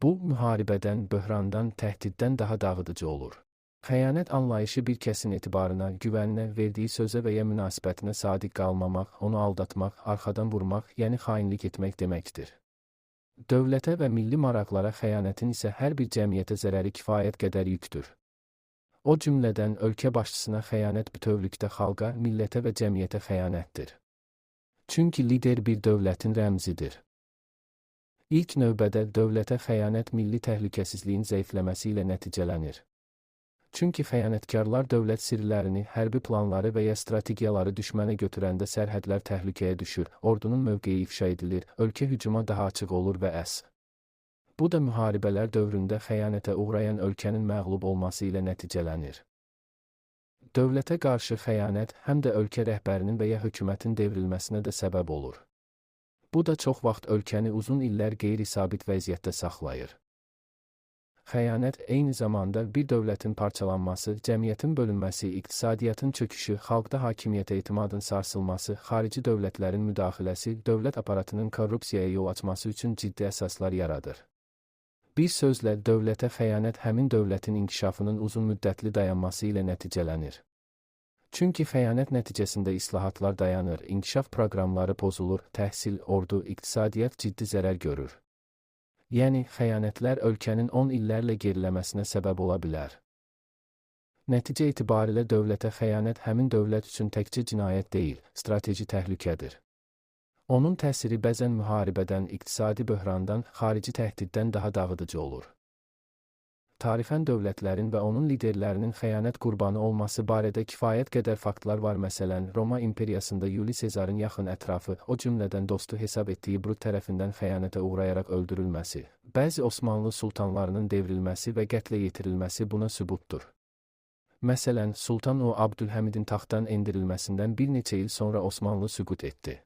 Bu, müharibədən, böhrandan, təhdiddən daha dağıdıcı olur. Xəyanət anlayışı bir kəsin etibarına, güvəninə, verdiyi sözə və ya münasibətinə sadiq qalmamaq, onu aldatmaq, arxadan vurmaq, yəni xainlik etmək deməkdir. Dövlətə və milli maraqlara xəyanətin isə hər bir cəmiyyətə zərəri kifayət qədər yükdür. O cümlədən ölkə başçısına xəyanət bütövlükdə xalqa, millətə və cəmiyyətə xəyanətdir. Çünki lider bir dövlətin rəmzidir. İlk növbədə dövlətə xəyanət milli təhlükəsizliyin zəifləməsi ilə nəticələnir. Çünki xəyanətkarlar dövlət sirlərini, hərbi planları və ya strategiyaları düşmənə götürəndə sərhədlər təhlükəyə düşür, ordunun mövqeyi ifşa edilir, ölkə hücuma daha açıq olur və əs. Bu da müharibələr dövründə xəyanətə uğrayan ölkənin məğlub olması ilə nəticələnir. Dövlətə qarşı xəyanət həm də ölkə rəhbərinin və ya hökumətin devrilməsinə də səbəb olur. Bu da çox vaxt ölkəni uzun illər qeyri-sabit vəziyyətdə saxlayır. Xəyanət eyni zamanda bir dövlətin parçalanması, cəmiyyətin bölünməsi, iqtisadiyyatın çöküşü, xalqda hakimiyyətə etimadın sarsılması, xarici dövlətlərin müdaxiləsi, dövlət aparatının korrupsiyaya yol açması üçün ciddi əsaslar yaradır. Bir sözlə, dövlətə xəyanət həmin dövlətin inkişafının uzun müddətli dayanması ilə nəticələnir. Çünki xəyanət nəticəsində islahatlar dayanır, inkişaf proqramları pozulur, təhsil, ordu, iqtisadiyyat ciddi zərər görür. Yəni, xəyanətlər ölkənin 10 illərlə geriləməsinə səbəb ola bilər. Nəticə etibarilə dövlətə xəyanət həmin dövlət üçün təkcə cinayət deyil, strateji təhlükədir. Onun təsiri bəzən müharibədən, iqtisadi böhrandan, xarici təhdiddən daha dağıdıcı olur. Tarixən dövlətlərin və onun liderlərinin xəyanət qurbanı olması barədə kifayət qədər faktlar var. Məsələn, Roma imperiyasında Yuli Sezarın yaxın ətrafı, o cümlədən dostu hesab etdiyi Brut tərəfindən xəyanətə uğrayaraq öldürülməsi, bəzi Osmanlı sultanlarının devrilməsi və qətlə yetirilməsi buna sübutdur. Məsələn, Sultan Abdülhəmidin taxtdan endirilməsindən bir neçə il sonra Osmanlı süqut etdi.